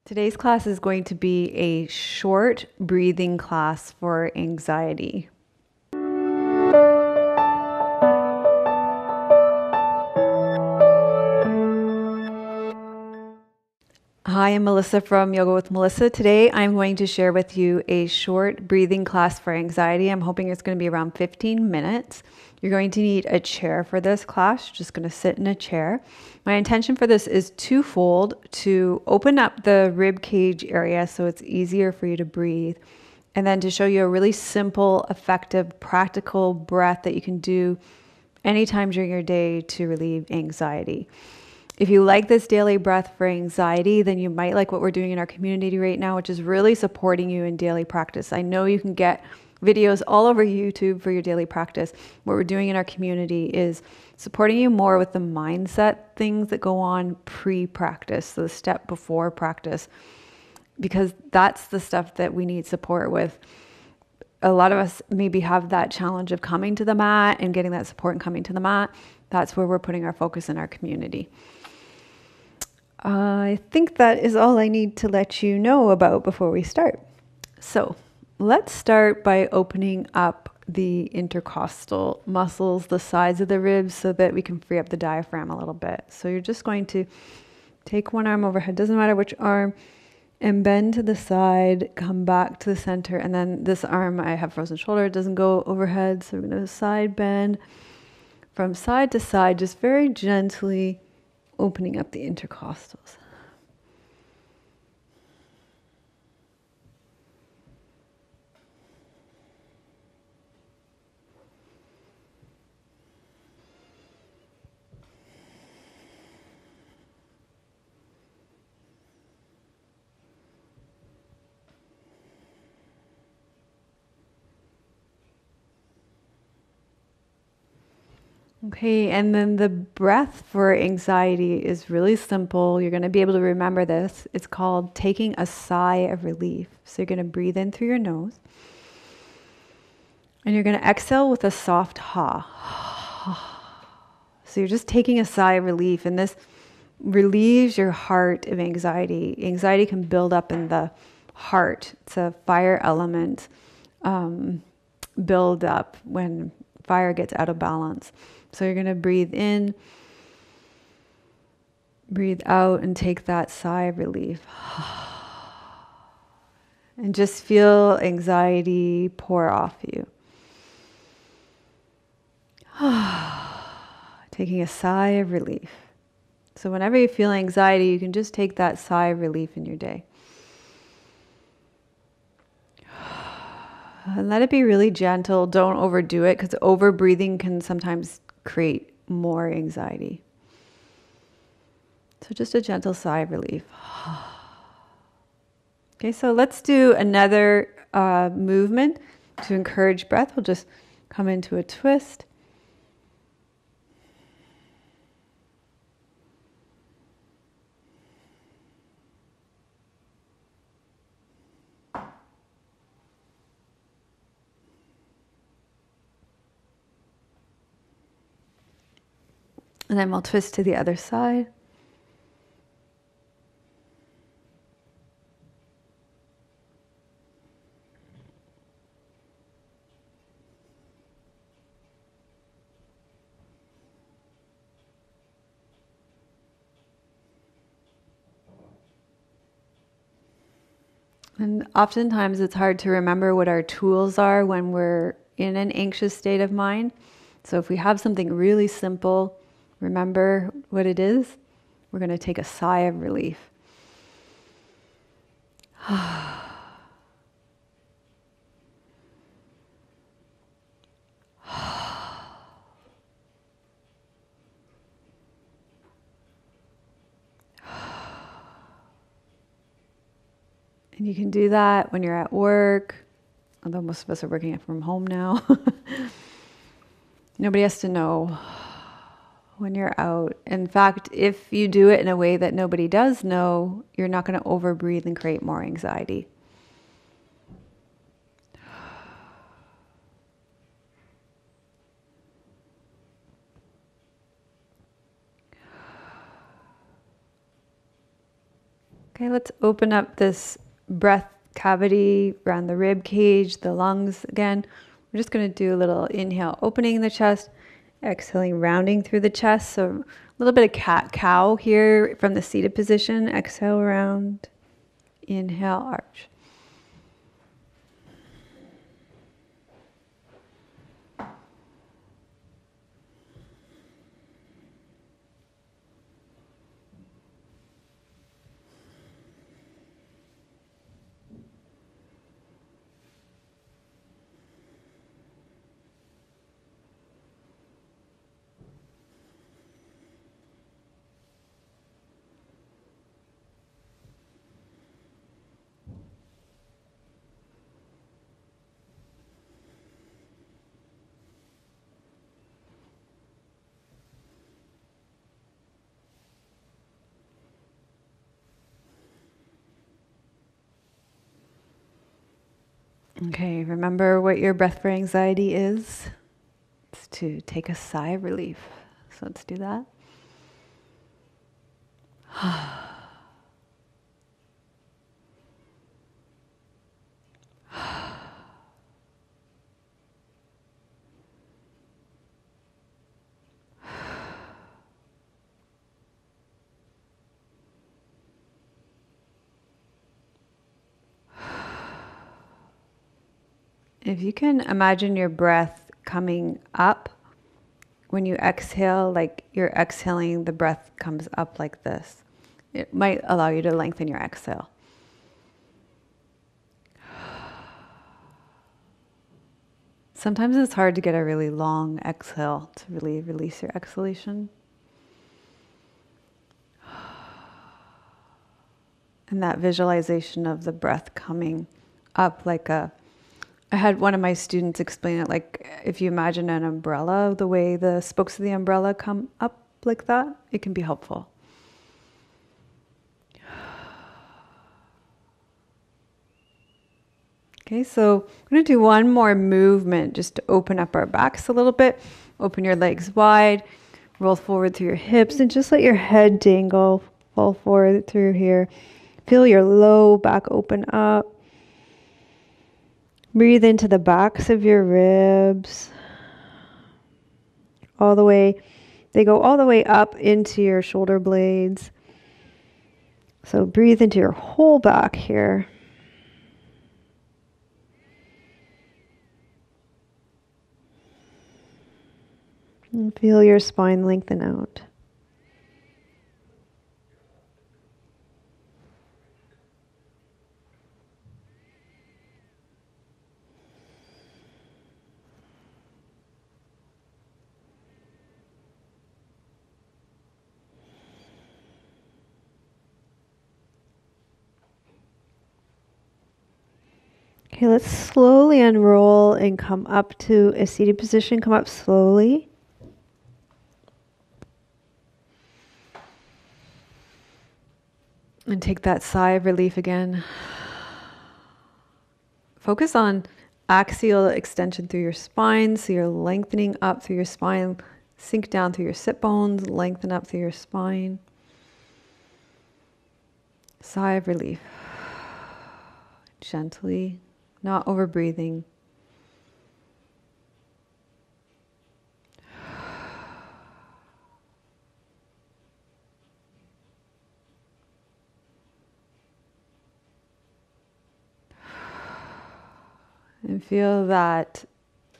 Today's class is going to be a short breathing class for anxiety. Hi, I'm Melissa from Yoga with Melissa. Today I'm going to share with you a short breathing class for anxiety. I'm hoping it's going to be around 15 minutes. You're going to need a chair for this class. You're just going to sit in a chair. My intention for this is twofold: to open up the rib cage area so it's easier for you to breathe, and then to show you a really simple, effective, practical breath that you can do anytime during your day to relieve anxiety. If you like this daily breath for anxiety, then you might like what we're doing in our community right now, which is really supporting you in daily practice. I know you can get videos all over YouTube for your daily practice. What we're doing in our community is supporting you more with the mindset things that go on pre-practice, so the step before practice, because that's the stuff that we need support with. A lot of us maybe have that challenge of coming to the mat and getting that support and coming to the mat. That's where we're putting our focus in our community. I think that is all I need to let you know about before we start. So let's start by opening up the intercostal muscles, the sides of the ribs, so that we can free up the diaphragm a little bit. So you're just going to take one arm overhead, doesn't matter which arm, and bend to the side, come back to the center. And then this arm, I have frozen shoulder, it doesn't go overhead. So we're going to side bend from side to side, just very gently opening up the intercostals. Okay, and then the breath for anxiety is really simple. You're going to be able to remember this. It's called taking a sigh of relief. So you're going to breathe in through your nose. And you're going to exhale with a soft ha. So you're just taking a sigh of relief, and this relieves your heart of anxiety. Anxiety can build up in the heart. It's a fire element build up when fire gets out of balance. So you're going to breathe in, breathe out, and take that sigh of relief. And just feel anxiety pour off you. Taking a sigh of relief. So whenever you feel anxiety, you can just take that sigh of relief in your day. And let it be really gentle. Don't overdo it, because over breathing can sometimes create more anxiety. So just a gentle sigh of relief. Okay, so let's do another movement to encourage breath. We'll just come into a twist. And then we'll twist to the other side. And oftentimes it's hard to remember what our tools are when we're in an anxious state of mind. So if we have something really simple, remember what it is. We're going to take a sigh of relief. And you can do that when you're at work, although most of us are working from home now. Nobody has to know when you're out. In fact, if you do it in a way that nobody does know, you're not going to overbreathe and create more anxiety. Okay, let's open up this breath cavity around the rib cage, the lungs again. We're just going to do a little inhale, opening the chest, exhaling, rounding through the chest. So a little bit of cat-cow here from the seated position. Exhale, round. Inhale, arch. Okay, remember what your breath for anxiety is? It's to take a sigh of relief. So let's do that. If you can imagine your breath coming up when you exhale, like you're exhaling, the breath comes up like this. It might allow you to lengthen your exhale. Sometimes it's hard to get a really long exhale to really release your exhalation. And that visualization of the breath coming up I had one of my students explain it like if you imagine an umbrella, the way the spokes of the umbrella come up like that, it can be helpful. Okay, so we're going to do one more movement just to open up our backs a little bit. Open your legs wide, roll forward through your hips, and just let your head dangle, fall forward through here. Feel your low back open up. Breathe into the backs of your ribs. They go all the way up into your shoulder blades. So breathe into your whole back here. And feel your spine lengthen out. Okay, let's slowly unroll and come up to a seated position. Come up slowly. And take that sigh of relief again. Focus on axial extension through your spine. So you're lengthening up through your spine. Sink down through your sit bones. Lengthen up through your spine. Sigh of relief. Gently. Not over breathing. And feel that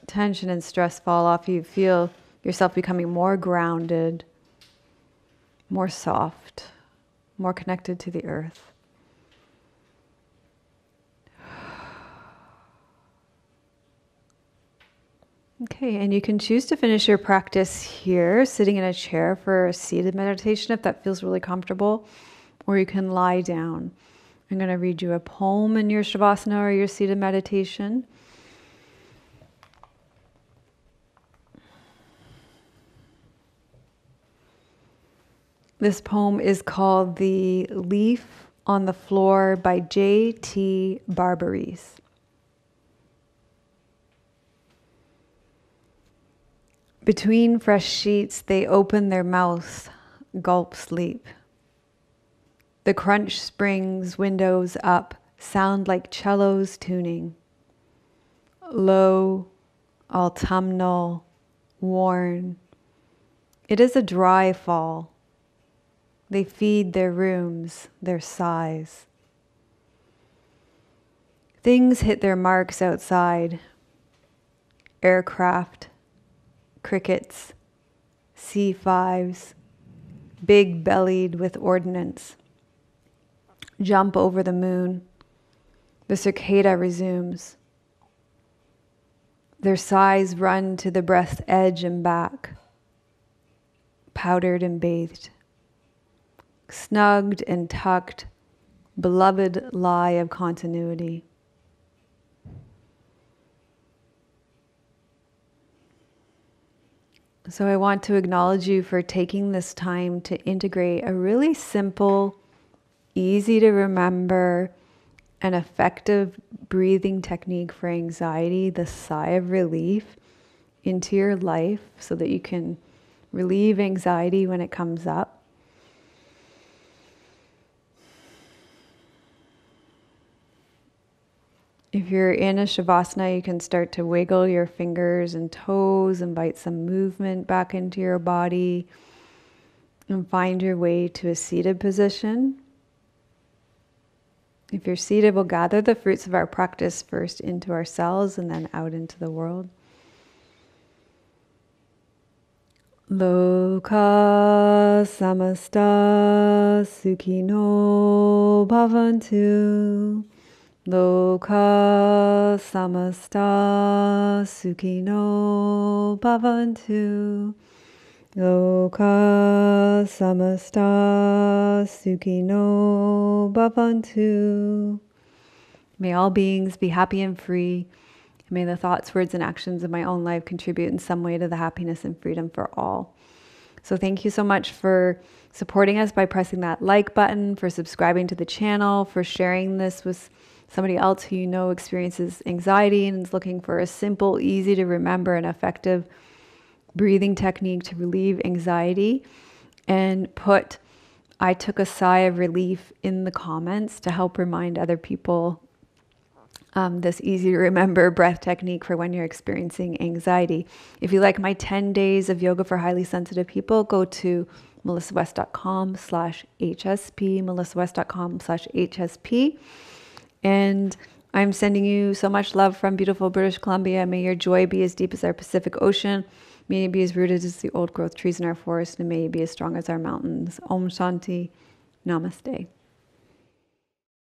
tension and stress fall off. You feel yourself becoming more grounded, more soft, more connected to the earth. Okay, and you can choose to finish your practice here, sitting in a chair for a seated meditation if that feels really comfortable, or you can lie down. I'm going to read you a poem in your Shavasana or your seated meditation. This poem is called The Leaf on the Floor by J.T. Barbaries. Between fresh sheets, they open their mouths, gulp sleep. The crunch springs windows up sound like cellos tuning. Low, autumnal, worn. It is a dry fall. They feed their rooms, their sighs. Things hit their marks outside. Aircraft, crickets, C5s, big-bellied with ordnance. Jump over the moon. The cicada resumes. Their sighs run to the breast's edge and back, powdered and bathed. Snugged and tucked, beloved lie of continuity. So I want to acknowledge you for taking this time to integrate a really simple, easy to remember, and effective breathing technique for anxiety, the sigh of relief, into your life so that you can relieve anxiety when it comes up. If you're in a Shavasana, you can start to wiggle your fingers and toes, invite some movement back into your body, and find your way to a seated position. If you're seated, we'll gather the fruits of our practice first into ourselves and then out into the world. Loka samasta sukhino bhavantu. Loka samasta sukhino bhavantu. Loka samasta sukhino bhavantu. May all beings be happy and free. May the thoughts, words, and actions of my own life contribute in some way to the happiness and freedom for all. So thank you so much for supporting us by pressing that like button, for subscribing to the channel, for sharing this with somebody else who you know experiences anxiety and is looking for a simple, easy to remember, and effective breathing technique to relieve anxiety. And put "I took a sigh of relief" in the comments to help remind other people this easy to remember breath technique for when you're experiencing anxiety. If you like my 10 days of yoga for highly sensitive people, go to melissawest.com/HSP, melissawest.com/HSP. And I'm sending you so much love from beautiful British Columbia. May your joy be as deep as our Pacific Ocean. May it be as rooted as the old growth trees in our forest, and may it be as strong as our mountains. Om Shanti. Namaste.